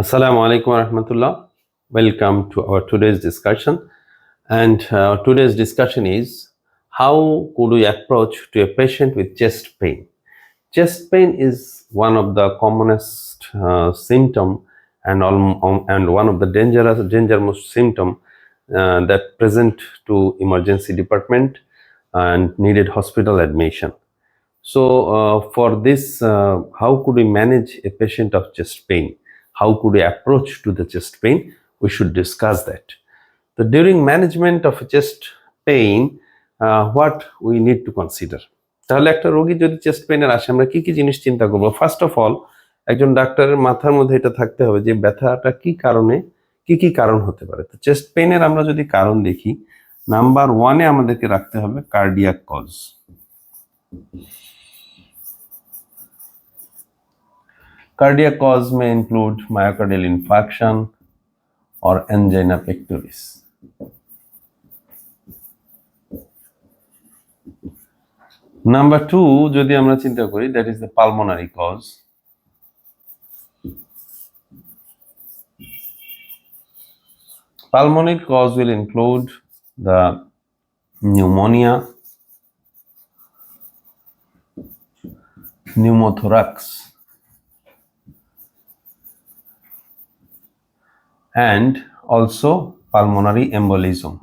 Assalamu alaikum warahmatullah. Welcome to our today's discussion. And today's discussion is how could we approach to a patient with chest pain? Chest pain is one of the commonest symptom and one of the dangerous symptom that present to emergency department and needed hospital admission. So for this, how could we manage a patient of chest pain? How could we approach to the chest pain? We should discuss that. So during management of chest pain, what we need to consider? তাহলে একটা রোগী যদি chest পেইনের আসে আমরা কি কি জিনিস চিন্তা করব? ফার্স্ট অফ অল একজন ডাক্তারের মাথার মধ্যে এটা থাকতে হবে যে ব্যথাটা কি কারণে কি কারণ হতে পারে। তো চেস্ট পেইনের আমরা যদি কারণ দেখি, নাম্বার 1 আমাদেরকে রাখতে হবে cardiac cause. Cardiac cause may include myocardial infarction or angina pectoris. Number 2, যদি আমরা চিন্তা করি, that is the pulmonary cause. Pulmonary cause will include the pneumonia, pneumothorax, and also pulmonary embolism.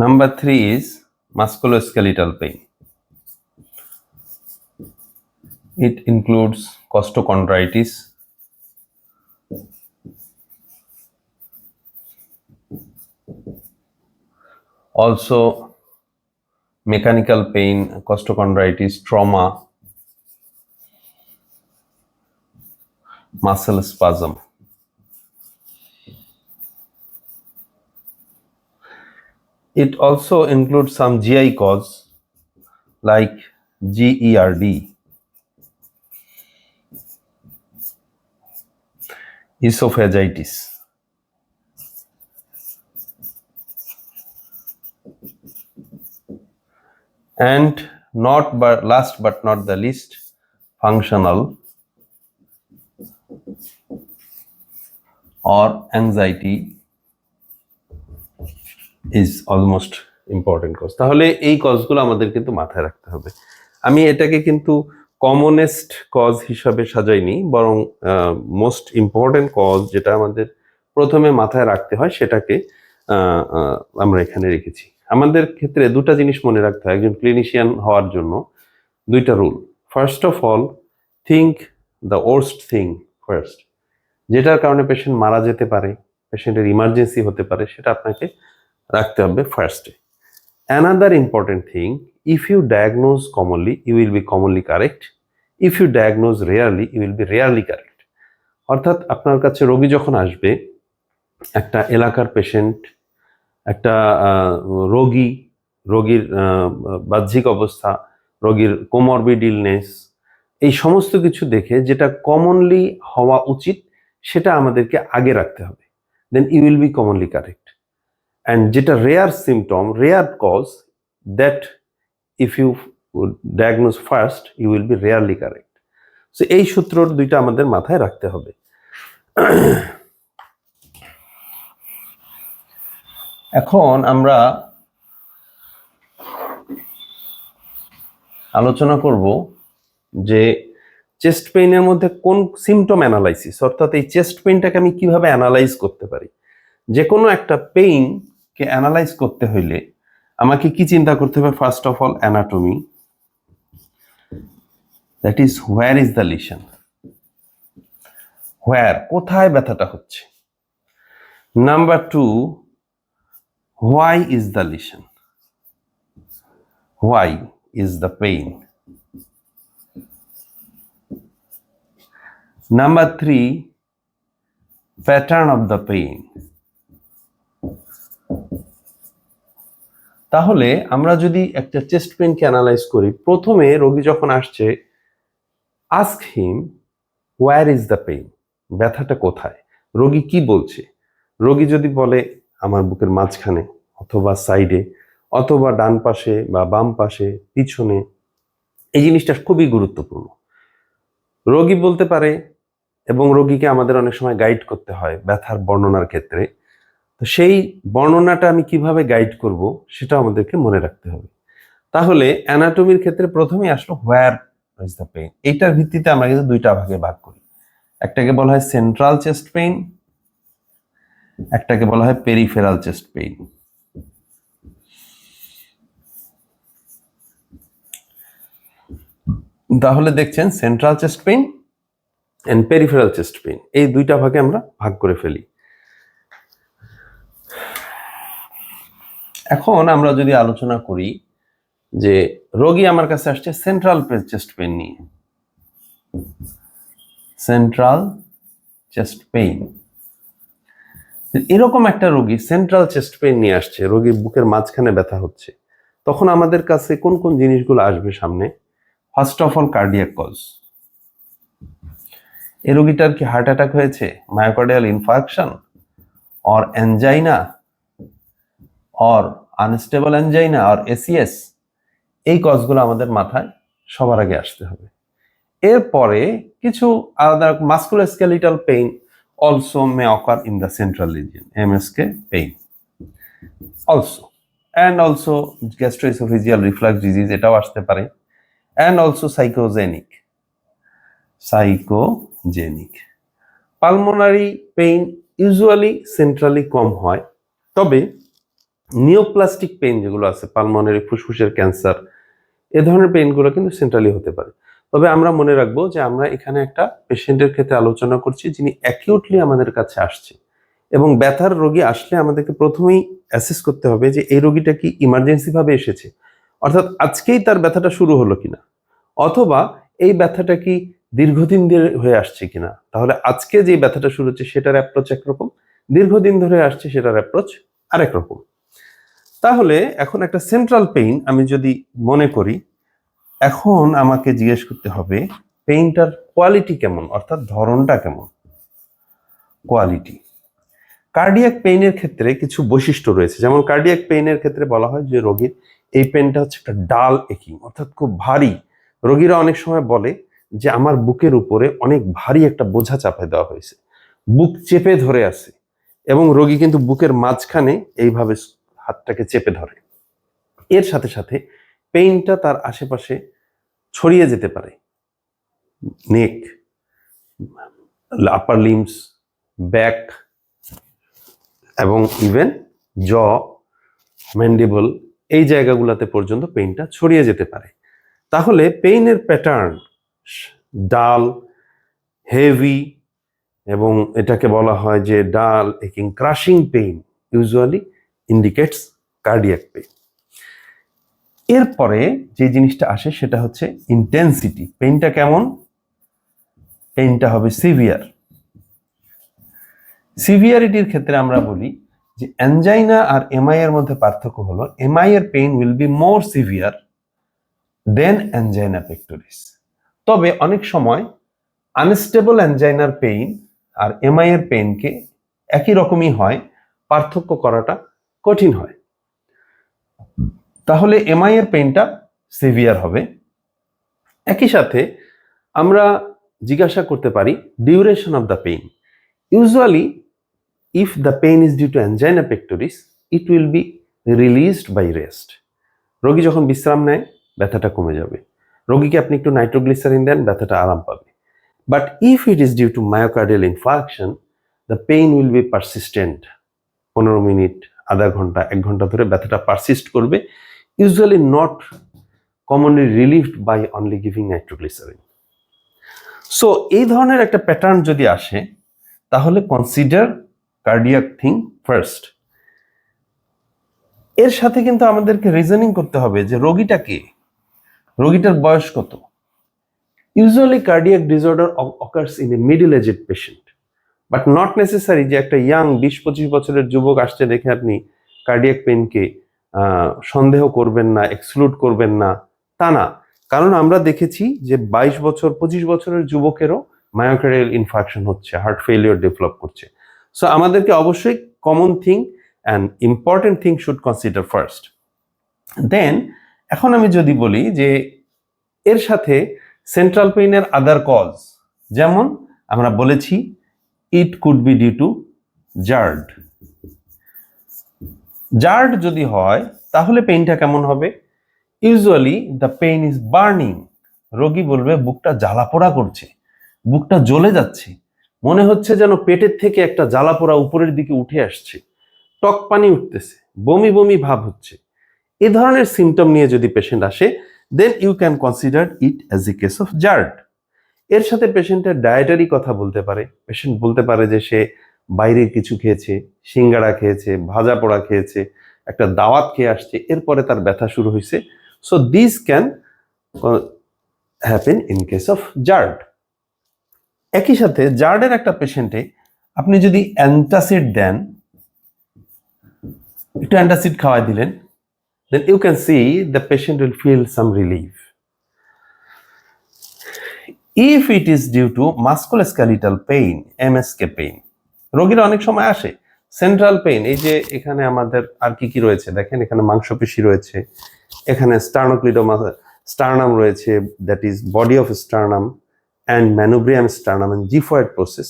Number 3 is musculoskeletal pain. It includes costochondritis, also mechanical pain, costochondritis, trauma, muscle spasm. It also includes some GI cause like GERD, esophagitis, and last but not the least, functional or anxiety is almost important cause. তাহলে এই কজগুলো আমাদের কিন্তু মাথায় রাখতে হবে। আমি এটাকে কিন্তু কমনেস্ট কজ হিসাবে সাজাইনি, বরং মোস্ট ইম্পর্টেন্ট কজ যেটা আমাদের প্রথমে মাথায় রাখতে হয় সেটাকে আমরা এখানে রেখেছি। আমাদের ক্ষেত্রে দুটা জিনিস মনে রাখতে হয় একজন ক্লিনিশিয়ান হওয়ার জন্য, দুইটা rule. First of all, think the worst thing first. যেটার কারণে পেশেন্ট মারা যেতে পারে, পেশেন্টের ইমার্জেন্সি হতে পারে, সেটা আপনাকে রাখতে হবে ফার্স্টে। Another important thing, if you diagnose commonly you will be commonly correct, if you diagnose rarely you will be rarely correct. অর্থাৎ আপনার কাছে রোগী যখন আসবে, একটা এলাকার পেশেন্ট, একটা রোগীর বাহ্যিক অবস্থা, রোগীর কোমরবিড ইলনেস, এই সমস্ত কিছু দেখে যেটা কমনলি হওয়া উচিত সেটা আমাদেরকে আগে রাখতে হবে, then you will be commonly correct. And যেটা rare symptom, rare cause, that if you diagnose first you will be rarely correct. So এই সূত্রর দুইটা আমাদের মাথায় রাখতে হবে। এখন আমরা আলোচনা করব যে চেস্ট পেইনের মধ্যে কোন সিমটম অ্যানালাইসিস, অর্থাৎ এই চেস্ট পেইনটাকে আমি কিভাবে অ্যানালাইজ করতে পারি। যে কোনো একটা পেইনকে অ্যানালাইজ করতে হইলে আমাকে কি চিন্তা করতে হবে? First of all anatomy, that is where is the lesion, where, কোথায় ব্যথাটা হচ্ছে। Number 2, why is the lesion, why is the pain. Number 3, pattern of the pain. তাহলে আমরা যদি একটা চেস্ট পেইনকে অ্যানালাইজ করি, প্রথমে রোগী যখন আসছে, ask him where is the pain, ব্যথাটা কোথায়, রোগী কি বলছে। রোগী যদি বলে আমার বুকের মাঝখানে অথবা সাইডে অথবা ডান পাশে বা বাম পাশে, পিছনে, এই জিনিসটা খুবই গুরুত্বপূর্ণ। রোগী বলতে পারে এবং রোগীকে আমাদের অনেক সময় গাইড করতে হয় ব্যথার বর্ণনার ক্ষেত্রে। তো সেই বর্ণনাটা আমি কিভাবে গাইড করব সেটা আমাদেরকে মনে রাখতে হবে। তাহলে অ্যানাটমির ক্ষেত্রে প্রথমেই আসলো হোয়ার ইজ দ্য পেইন। এইটার ভিত্তিতে আমরা কিন্তু দুইটা ভাগে ভাগ করি। একটাকে বলা হয় সেন্ট্রাল চেস্ট পেইন, একটাকে বলা হয় পেরিফেরাল চেস্ট পেইন। তাহলে দেখছেন central chest pain and peripheral chest pain, এই দুইটা ভাগে আমরা ভাগ করে ফেলি। এখন আমরা যদি আলোচনা করি যে রোগী আমার কাছে আসছে সেন্ট্রাল চেস্ট পেইন নিয়ে, সেন্ট্রাল চেস্ট পেইন, এরকম একটা রোগী সেন্ট্রাল চেস্ট পেইন নিয়ে আসছে, রোগীর বুকের মাঝখানে ব্যথা হচ্ছে, তখন আমাদের কাছে কোন কোন জিনিসগুলো আসবে সামনে? First of all cardiac cause. এই রোগীটার কি হার্ট অ্যাটাক হয়েছে, myocardial infarction, or angina, or unstable angina, or ACS, এই কজগুলো আমাদের মাথায় সবার আগে আসতে হবে। এরপরে কিছু আলাদা musculoskeletal pain also may occur in the central region, MSK pain also, and also gastroesophageal reflux disease এটাও আসতে পারে, and also psychogenic pulmonary pain usually centrally কম হয়, তবে নিওপ্লাস্টিক পেইন যেগুলো আছে, পালমোনারি ফুসফুসের ক্যান্সার, এ ধরনের পেইনগুলো কিন্তু সেন্ট্রালি হতে পারে। তবে আমরা মনে রাখবো যে আমরা এখানে একটা পেশেন্টের ক্ষেত্রে আলোচনা করছি যিনি অ্যাকিউটলি আমাদের কাছে আসছে, এবং ব্যথার রোগী আসলে আমাদেরকে প্রথমেই অ্যাসেস করতে হবে যে এই রোগীটা কি ইমার্জেন্সি ভাবে এসেছে, অর্থাৎ আজকেই তার ব্যথাটা শুরু হলো কিনা, অথবা এই ব্যথাটা কি দীর্ঘদিন ধরে হয়ে আসছে কিনা। তাহলে আজকে যে ব্যথাটা শুরু হচ্ছে সেটার অ্যাপ্রোচ একরকম, দীর্ঘদিন ধরে আসছে সেটার অ্যাপ্রোচ আরেক রকম। তাহলে এখন একটা সেন্ট্রাল পেইন আমি যদি মনে করি, এখন আমাকে জিজ্ঞেস করতে হবে পেইনটার কোয়ালিটি কেমন, অর্থাৎ ধরনটা কেমন, কোয়ালিটি। কার্ডিয়াক পেইনের ক্ষেত্রে কিছু বৈশিষ্ট্য রয়েছে, যেমন কার্ডিয়াক পেইনের ক্ষেত্রে বলা হয় যে রোগীর এই পেইনটা হচ্ছে একটা ডাল একিং, অর্থাৎ খুব ভারী। রোগীরা অনেক সময় বলে যে আমার বুকের উপরে অনেক ভারী একটা বোঝা চাপে দেওয়া হয়েছে, বুক চেপে ধরে আছে, এবং রোগী কিন্তু বুকের মাঝখানে এইভাবে হাতটাকে চেপে ধরে। এর সাথে সাথে পেইনটা তার আশেপাশে ছড়িয়ে যেতে পারে, নেক, আপার লিম্বস, ব্যাক, এবং ইভেন জ, ম্যান্ডিবল, এই জায়গাগুলোতে পর্যন্ত পেইনটা ছড়িয়ে যেতে পারে। তাহলে পেইনের প্যাটার্ন ডাল, হেভি, এবং এটাকে বলা হয় যে ডাল একিং crushing pain usually indicates cardiac pain. এরপরে যে জিনিসটা আসে সেটা হচ্ছে ইন্টেন্সিটি। পেইনটা কেমন? পেইনটা হবে সিভিয়ার। সিভিয়ারিটির ক্ষেত্রে আমরা বলি যে অ্যানজাইনা আর এমআই এর মধ্যে পার্থক্য হলো এমআই এর pain will be more severe than angina pectoris. তবে অনেক সময় আনস্টেবল অ্যানজাইনার পেইন আর এমআই এর পেইনকে একই রকমই হয়, পার্থক্য করাটা কঠিন হয়। তাহলে এমআই এর পেইনটা সিভিয়ার হবে। একই সাথে আমরা জিজ্ঞাসা করতে পারি duration of the pain. Usually if the pain is due to angina pectoris, it will be released by rest. রোগী যখন বিশ্রাম নেয় ব্যথাটা কমে যাবে, রোগীকে আপনি একটু নাইট্রোগ্লিসারিন দেন, ব্যথাটা আরাম পাবে। But if it is due to myocardial infarction, the pain will be persistent. 15 minute, আধা ঘন্টা, 1 ঘন্টা ধরে ব্যথাটা পারসিস্ট করবে, usually not commonly relieved by only giving nitroglycerine. So এই ধরনের একটা প্যাটার্ন যদি আসে তাহলে কনসিডার কার্ডিয়াক থিং ফার্স্ট। এর সাথে কিন্তু আমাদেরকে রিজনিং করতে হবে যে রোগীটা কে, রোগীটার বয়স কত। Usually cardiac disorder occurs in a middle aged patient, but not necessary যে একটা ইয়াং 20-25 বছরের যুবক আসছে দেখে আপনি কার্ডিয়াক পেইনকে সন্দেহ করবেন না, এক্সক্লুড করবেন না, তা না। কারণ আমরা দেখেছি যে 22 বছর 25 বছরের যুবকেরও মায়োকার্ডিয়াল ইনফার্কশন হচ্ছে, হার্ট ফেলিওর ডেভেলপ করছে। সো আমাদেরকে অবশ্যই common thing and important thing should consider first. Then এখন আমি যদি বলি যে এর সাথে সেন্ট্রাল পেইনের আদার কজ, যেমন আমরা বলেছি it could be due to GERD. GERD যদি হয় তাহলে পেইনটা কেমন হবে? Usually the pain is burning. রোগী বলবে বুকটা জ্বালা পোড়া করছে, বুকটা জ্বলে যাচ্ছে, মনে হচ্ছে যেন পেটের থেকে একটা জ্বালা পোড়া উপরের দিকে উঠে আসছে, টক পানি উঠতেছে, বমি বমি ভাব হচ্ছে। এই ধরনের সিমটম নিয়ে যদি পেশেন্ট আসে, then you can consider it as a case of GERD. এর সাথে পেশেন্টের ডায়েটারি কথা বলতে পারে। পেশেন্ট বলতে পারে যে সে বাইরে কিছু খেয়েছে, সিঙ্গাড়া খেয়েছে, ভাজা পোড়া খেয়েছে, একটা দাওয়াত খেয়ে আসছে, এরপরে তার ব্যথা শুরু হয়েছে। So this can happen in case of GERD. একই সাথে জার্ডের একটা পেশেন্টে আপনি যদি অ্যান্টাসিড দেন, একটু অ্যান্টাসিড খাওয়াই দিলেন, then you can see the patient will feel some relief. If it is due to musculoskeletal pain, MSK pain, রোগীরা অনেক সময় আসে সেন্ট্রাল পেইন, এই যে এখানে আমাদের আর কি কি রয়েছে দেখেন, এখানে মাংসপেশি রয়েছে, এখানে স্টার্নাম রয়েছে, that is body of sternum and manubrium sternum and xiphoid process.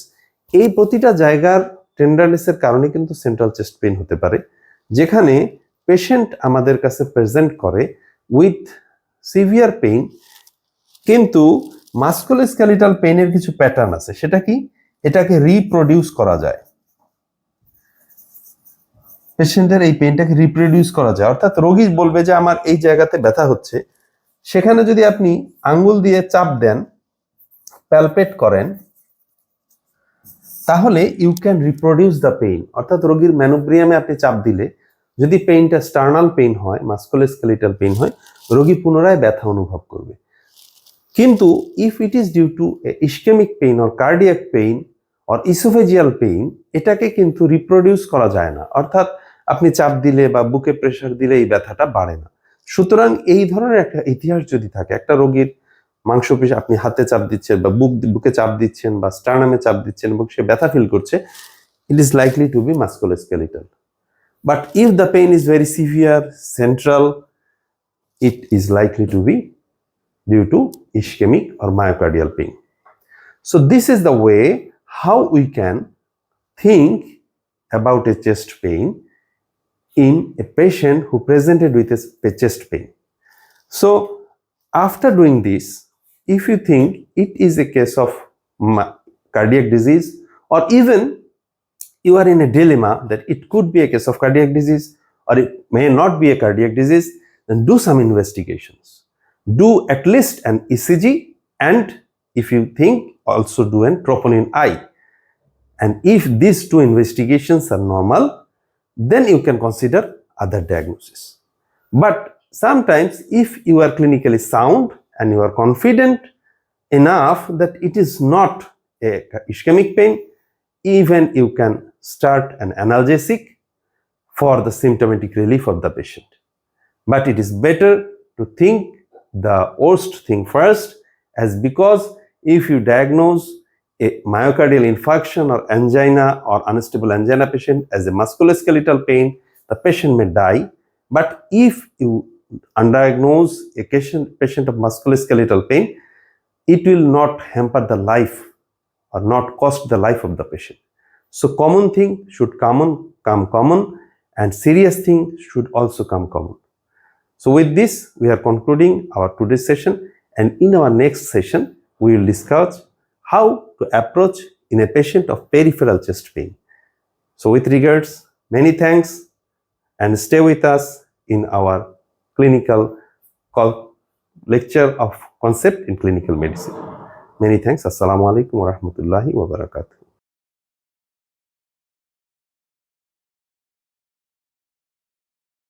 এই প্রতিটা জায়গার টেন্ডারনেসের কারণে কিন্তু সেন্ট্রাল চেস্ট পেইন হতে পারে, যেখানে পেশেন্ট আমাদের কাছে প্রেজেন্ট করে উইথ সিভিয়ার পেইন, কিন্তু মাস্কুলোস্কেলিটাল পেইনের কিছু প্যাটার্ন আছে। সেটা কি? এটাকে রিপ্রোডিউস করা যায়, পেশেন্টের এই পেইনটাকে রিপ্রোডিউস করা যায়। অর্থাৎ রোগী বলবে যে আমার এই জায়গাতে ব্যথা হচ্ছে, সেখানে যদি আপনি আঙ্গুল দিয়ে চাপ দেন, প্যালপেট করেন, তাহলে you can reproduce the pain. অর্থাৎ রোগীর ম্যানোব্রিয়ামে আপনি চাপ দিলে যদি পেইনটা স্টার্নাল পেইন হয়, মাস্কুলোস্কেলিটাল পেইন হয়, রোগী পুনরায় ব্যথা অনুভব করবে। কিন্তু if it is due to ischaemic pain or cardiac pain or oesophageal pain, এটাকে কিন্তু রিপ্রোডিউস করা যায় না। অর্থাৎ আপনি চাপ দিলে বা বুকে প্রেশার দিলে এই ব্যথাটা বাড়ে না। সুতরাং এই ধরনের একটা ইতিহাস যদি থাকে, একটা রোগীর মাংসপেশি আপনি হাতে চাপ দিচ্ছেন বা বুকে চাপ দিচ্ছেন বা স্টার্নামে চাপ দিচ্ছেন এবং সে ব্যথা ফিল করছে, it is likely to be musculoskeletal. But if the pain is very severe, central, it is likely to be due to ischemic or myocardial pain. So this is the way how we can think about a chest pain in a patient who presented with a chest pain. So after doing this, if you think it is a case of cardiac disease, or even you are in a dilemma that it could be a case of cardiac disease or it may not be a cardiac disease, then do some investigations. Do at least an ECG, and if you think, also do an troponin I. And if these two investigations are normal, then you can consider other diagnosis. But sometimes if you are clinically sound and you are confident enough that it is not a ischemic pain, even you can start an analgesic for the symptomatic relief of the patient. But it is better to think the worst thing first, as because if you diagnose a myocardial infarction or angina or unstable angina patient as a musculoskeletal pain, the patient may die. But if you undiagnose a patient of musculoskeletal pain, it will not hamper the life or not cost the life of the patient. So common thing should come common, and serious thing should also come common. So with this, we are concluding our today's session, and in our next session, we will discuss how to approach in a patient of peripheral chest pain. So with regards, many thanks, and stay with us in our clinical lecture of concept in clinical medicine. Many thanks. Assalamu alaikum wa rahmatullahi wa barakatuh.